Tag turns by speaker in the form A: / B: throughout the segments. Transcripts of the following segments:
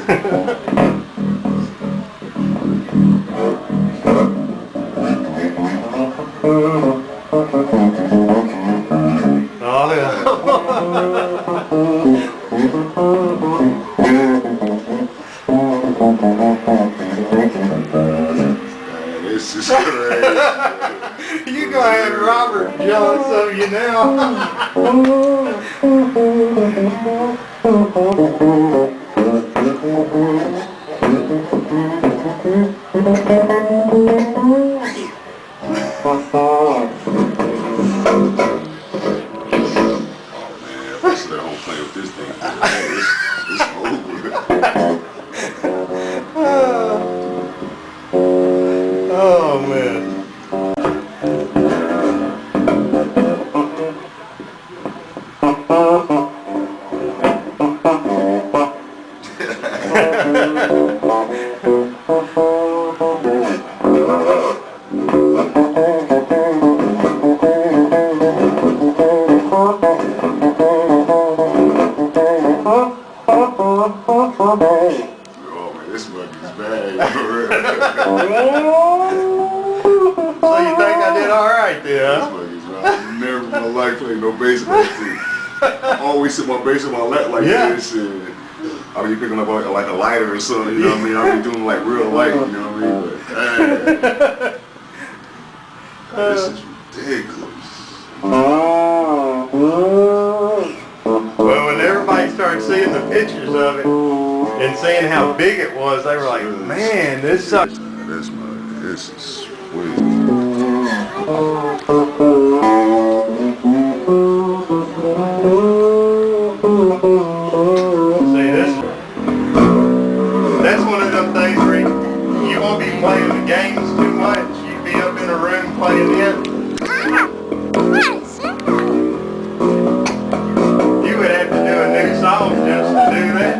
A: Oh, yeah.
B: This is crazy.
A: You gonna have Robert jealous of you now.
B: So they don't play with this thing. It's over.
A: Oh man.
B: Oh man, this monkey's bad.
A: So you think I did all right there?
B: This monkey's bad. I've never in my life played no baseball team. I always sit my bass in my lap like this, and I'll be picking up like a lighter or something. You know what I mean? I'll be doing like real light. You know what I mean? But this is ridiculous.
A: Well, when everybody started seeing the pictures of it and seeing how big it was, they were like, man, this sucks.
B: This is sweet.
A: See, that's one of them things where you won't be playing the games too much. You be up in a room playing it. You would have to do a new song just to do that.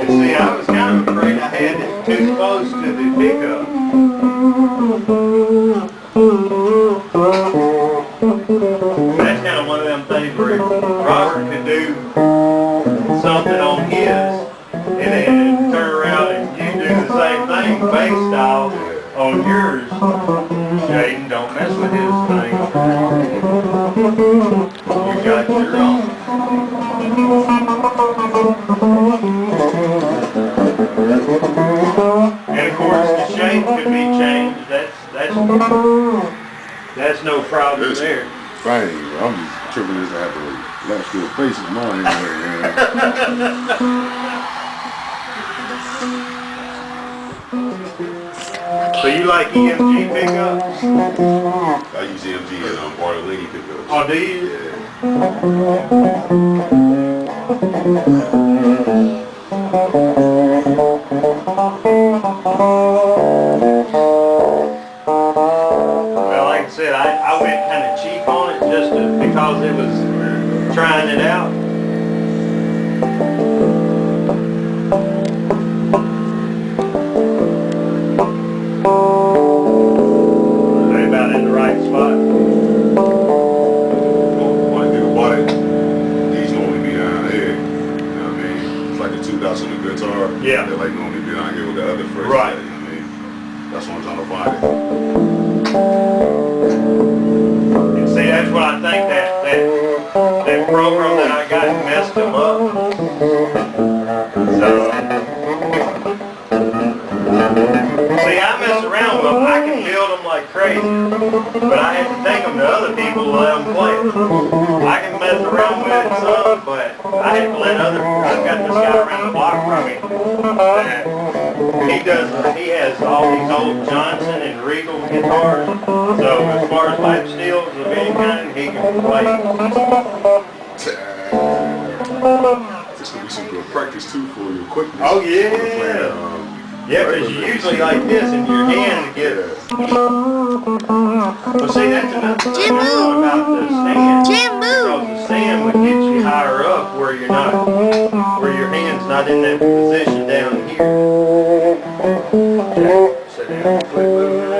A: See, I was kind of afraid I had it too close to the pickup. That's kind of one of them things where Robert could do something on his and then turn around and you do the same thing, bass style, on yours. Jaden, don't mess with his thing. You got your own. And of course the shape could be changed. That's no problem there.
B: Right, I'm just tripping this to have to latch to a face of mine anyway.
A: So you like EMG pickups?
B: I use EMG and Barter Lady pickups.
A: Oh, do you? Well, like I said, I went kind of cheap on it just because it was trying it out. They about in the right spot.
B: When I think about it, these normally be down here. You know what I mean? It's like the 2000 on the guitar.
A: Yeah.
B: They like normally be down here with the other first.
A: Right.
B: You know what I mean? That's what I'm trying to find it.
A: And see, that's what I think that program that I got messed them up. So, see, I mess around with them. I can build them like crazy, but I have to take them to other people to let them play it. I can mess around with it some, but I have to let I've got this guy around the block from me that he has all these old Johnson and Regal guitars. So as far as pipe steels of any kind, he can play.
B: is good practice too for your quickness.
A: Oh yeah.
B: For playing,
A: Yeah, because you usually like this in your hand to get. Well, see, that's another thing about the stand. Because the stand would get you higher up where you're not, where your hand's not in that position down here. Sit down, quit moving around.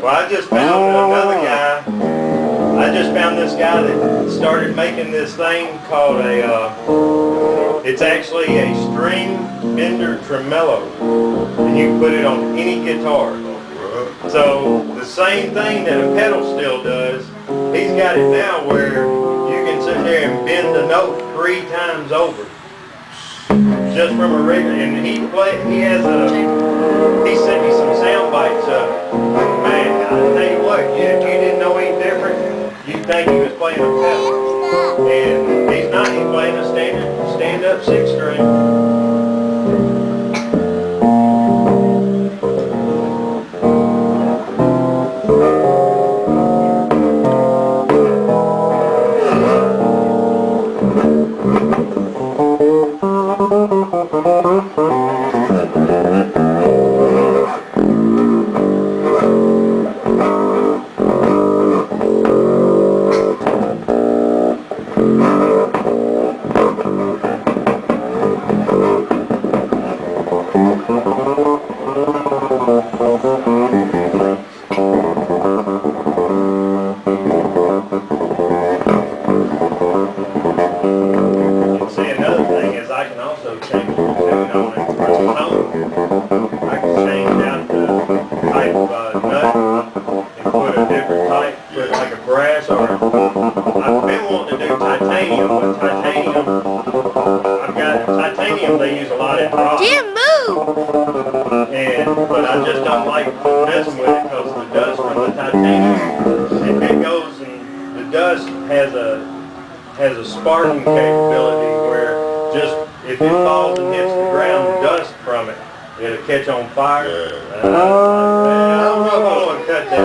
A: Well, I just found another guy. I just found this guy that started making this thing called a, it's actually a string bender tremolo. And you can put it on any guitar. So the same thing that a pedal steel does, he's got it now where you can sit there and bend the note 3 times over. Just from a regular, and he sent me some sound bites of, man, I'll tell you what, if you didn't know any different, you'd think he was playing a pedal. And he's not, he's playing a stand-up 6-string. See, another thing is I can also change the tune on it for tone. I can change out the type of nut and put a different type, put like a brass or I've been wanting to do titanium, but titanium, I've got titanium they use a lot in rock. But I just don't like messing with it because the dust from the titanium, if it goes and the dust has a sparking capability where just if it falls and hits the ground, the dust from it, it'll catch on fire. I don't know if I want to cut that.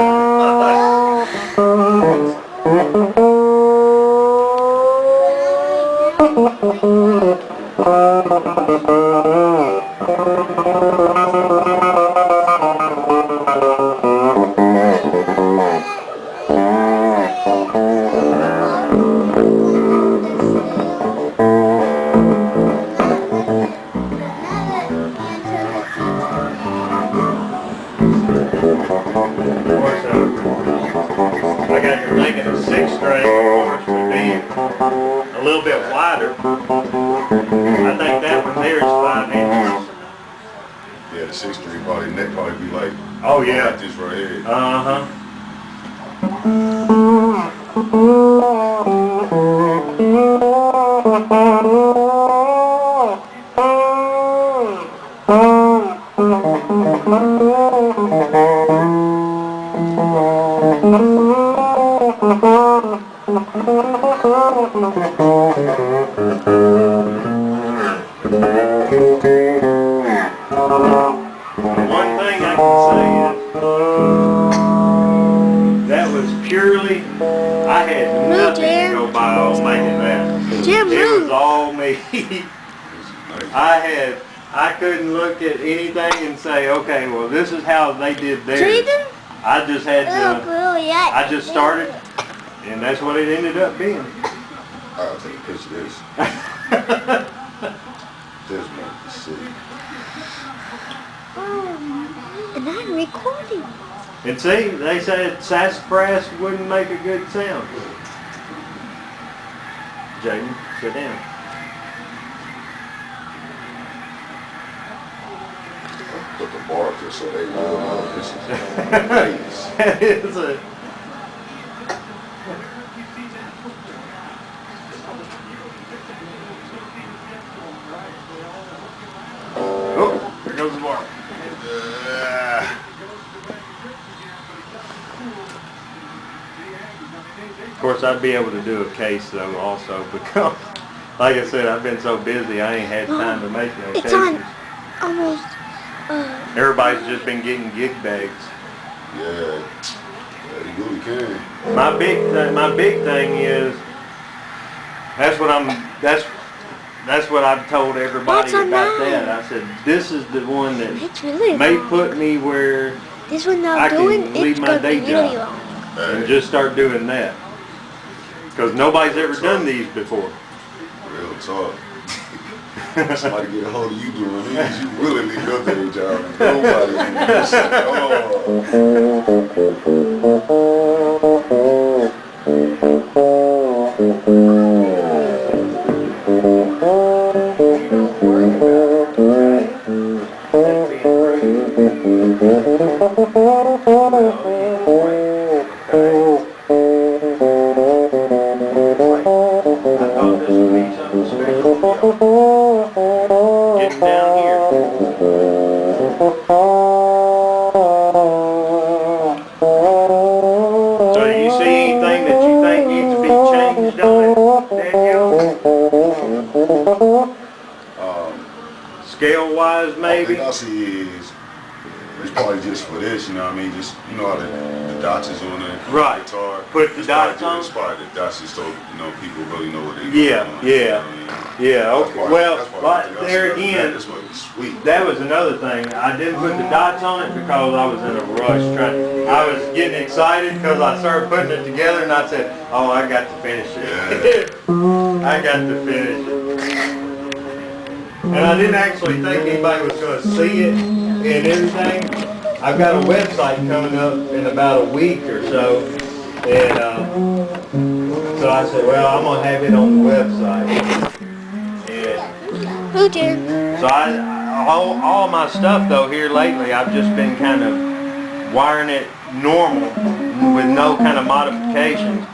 A: I got to thinking a 6-string, which would be a little bit wider. I think that one there is 5 inches.
B: Yeah, the 6-string probably neck probably be like,
A: oh yeah,
B: like this right here.
A: One thing I can say is that was purely, I had nothing to go by on making that. It was all me. I couldn't look at anything and say, okay, well this is how they did theirs. I just had to, I just started, and that's what it ended up being.
B: I'll take a picture of this. This one, see.
C: And I'm recording.
A: And see, they said sassafras wouldn't make a good sound. Jaden, sit down.
B: Put the bar up so they know this is nice.
A: That is a... Oh, here goes the bar. Of course, I'd be able to do a case though also because, like I said, I've been so busy I ain't had time to make no
C: It's
A: cases.
C: on almost.
A: Everybody's just been getting gig bags.
B: Yeah, you really can.
A: My big thing is that's what I've told everybody
C: That's on
A: about
C: mine.
A: that. I said this is the one that
C: It's really
A: may
C: long.
A: put me where
C: This one
A: I
C: I'm
A: can
C: doing,
A: leave
C: it's
A: my
C: gonna be
A: day
C: really
A: job.
C: long.
A: and just start doing that. Because nobody's ever done these before.
B: Real talk. Somebody get a hold of you doing these, you really need your day job. Nobody can do this.
A: Getting down here. So do you see anything that you think needs to be changed on it, Danielle? Scale-wise, maybe?
B: All I see is, it's probably just for this, you know what I mean? Just, you know how the dots is on the
A: Right.
B: guitar?
A: Put the dots on?
B: It's probably the dots is so, you know, people really know what they're
A: Yeah,
B: doing.
A: yeah.
B: You know what I mean?
A: Yeah,
B: That's
A: okay.
B: why-
A: Well,
B: that's why
A: like,
B: I think
A: there
B: I said,
A: again,
B: this would be sweet.
A: that was another thing. I didn't put the dots on it because I was in a rush. I was getting excited because I started putting it together and I said, oh, I got to finish it. I got to finish it. And I didn't actually think anybody was going to see it and everything. I've got a website coming up in about a week or so. And so I said, well, I'm going to have it on the website. And
C: Oh dear.
A: so all my stuff though here lately, I've just been kind of wiring it normal with no kind of modifications.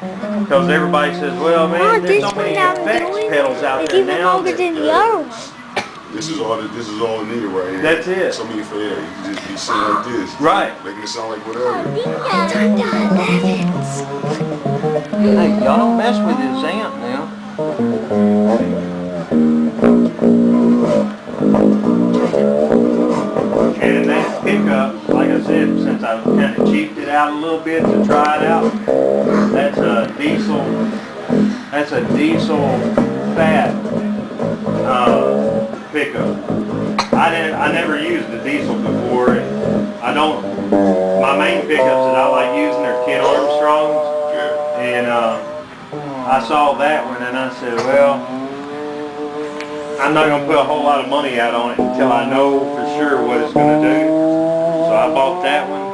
A: Because everybody says, well,
C: Oh,
A: man, there's
C: this
A: so many
C: one I'm
A: effects
C: doing
A: pedals out
C: is
A: there
C: even
A: now.
C: longer than yours.
B: This is all it needed right here.
A: That's it.
B: So many for you can just be singing like this.
A: Right.
B: Making it sound like whatever.
A: Hey, y'all don't mess with this amp now. And that pickup, like I said, since I kind of cheaped it out a little bit to try it out, that's a diesel fat pickup. I never used a diesel before, and my main pickups that I like using are Kid Armstrong's, and I saw that one and I said, well, I'm not going to put a whole lot of money out on it until I know for sure what it's going to do. So I bought that one.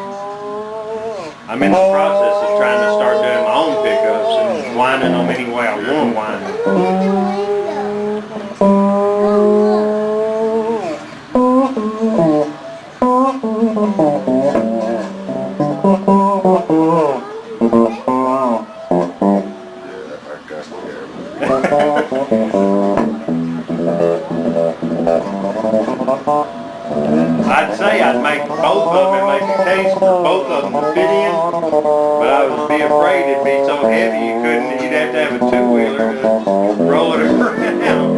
A: I'm in the process of trying to start doing my own pickups and winding them any way I want to wind them. I'd say I'd make both of them and make a case for both of them to fit in, but I would be afraid it'd be so heavy you'd have to have a two-wheeler to roll it around.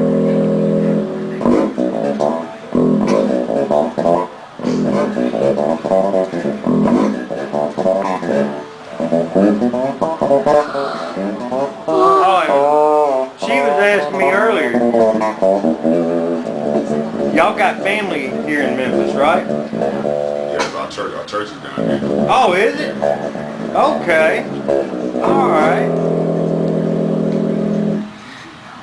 A: Oh, she was asking me earlier, y'all got family here in Memphis, right?
B: Yeah, our church is down here.
A: Oh, is it? Okay. Alright.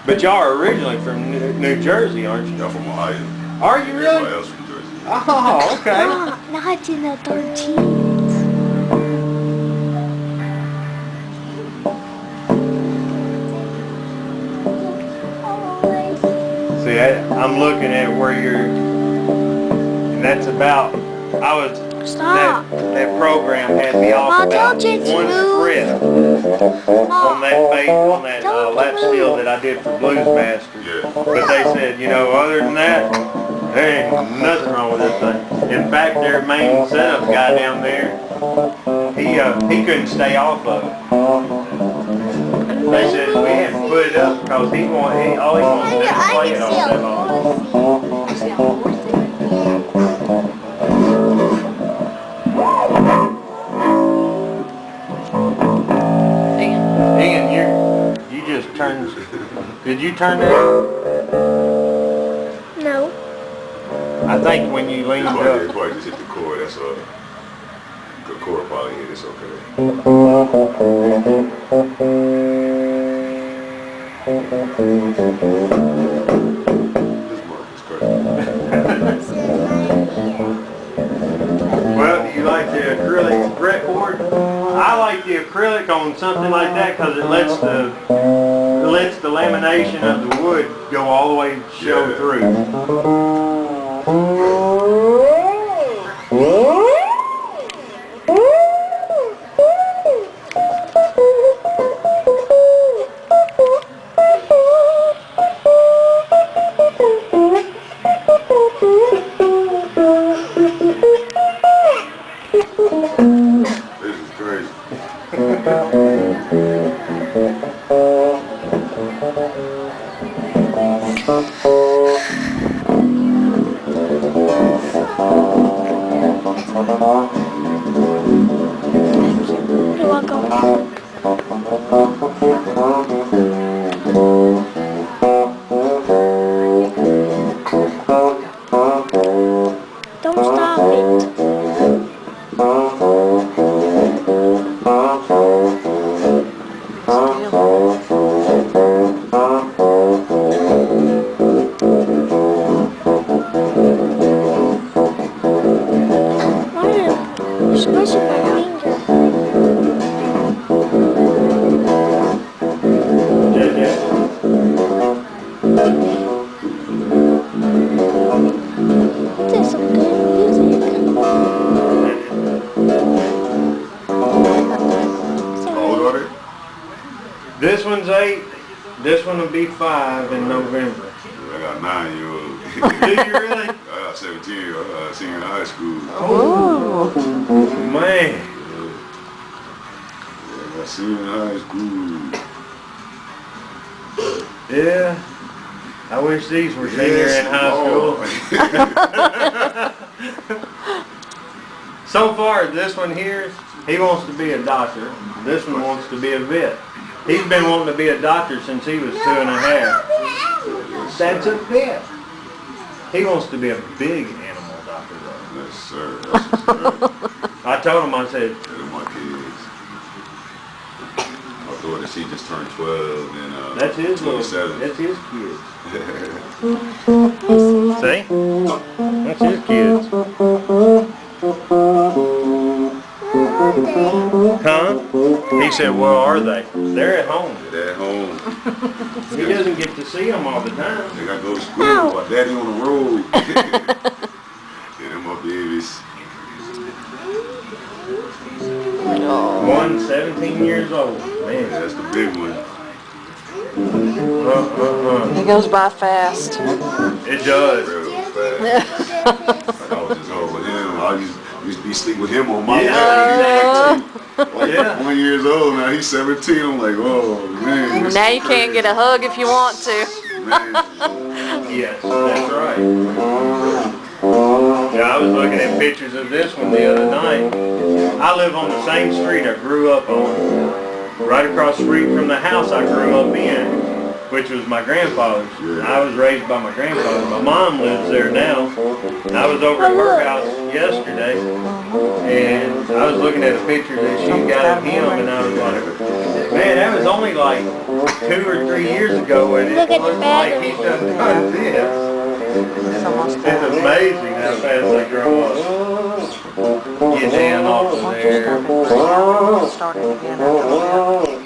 A: But y'all are originally from New Jersey, aren't you?
B: Y'all from Ohio.
A: Are you
B: Everybody
A: really?
B: else from Jersey.
A: Oh, okay.
C: Not in the 13th.
A: See, I'm looking at where you're, and that's about,
C: Stop.
A: that program had me off
C: Mom,
A: about
C: tell Jen to
A: one
C: move.
A: fret on that lap steel that I did for Blues Masters.
B: Yeah.
A: But they said, you know, other than that, there ain't nothing wrong with this thing. In fact, their main setup guy down there, he couldn't stay off of it. They said we had to put it up because all he wants to do is play it all day long. Ian, you just turned. Did you turn that?
C: No.
A: I think when you leaned
B: It's
A: up.
B: probably just hit the cord, that's all. The cord probably hit, it's okay. This mark is crazy.
A: Well, do you like the acrylic fretboard? I like the acrylic on something like that because it lets the lamination of the wood go all the way show
B: Yeah.
A: through.
B: This is crazy.
C: You're welcome. Don't stop it. You're supposed to put your finger. There's some good music.
B: How old are they?
A: This one's 8. This one will be 5 in November.
B: I got 9-year-old.
A: Do you really?
B: I got 17, senior in high school.
A: Man.
B: Yeah, I got senior in high school.
A: Yeah. I wish these were senior in high school. So far, this one here, he wants to be a doctor. This one wants to be a vet. He's been wanting to be a doctor since he was 2.5. That's a vet. He wants to be a big animal doctor though.
B: Yes, sir. That's just right.
A: I told him, I said,
B: They're my kids. My daughter, she just turned 12 and
A: that's his little,
B: 27.
A: that's his kids. See? That's his kids. Huh? He said, well, are they? They're at home.
B: They're at home.
A: He doesn't get to see them all the time.
B: They gotta go to school. My daddy on the road. Yeah, them my babies.
A: One 17 years old.
B: Yeah,
A: Man.
B: that's the big one.
D: It goes by fast.
A: It does.
B: Real fast. Like I was just over him. I used to be sleep with him on my
A: Yeah.
B: lap. Like
A: Yeah.
B: 1 year old now. He's 17. I'm like, oh man. this
D: Now
B: is
D: you can't get a hug if you want to.
B: man.
A: Yes, that's right. Yeah, I was looking at pictures of this one the other night. I live on the same street I grew up on. Right across the street from the house I grew up in, which was my grandfather's. I was raised by my grandfather. My mom lives there now. I was over at her house yesterday, and I was looking at a picture that she got of him, and I was like, man, that was only like 2 or 3 years ago, and it
C: Look at the
A: looks like
C: battery.
A: he's done this.
D: It's almost
A: It's amazing how fast they grow up. Get down off of there.
D: started again after a bit.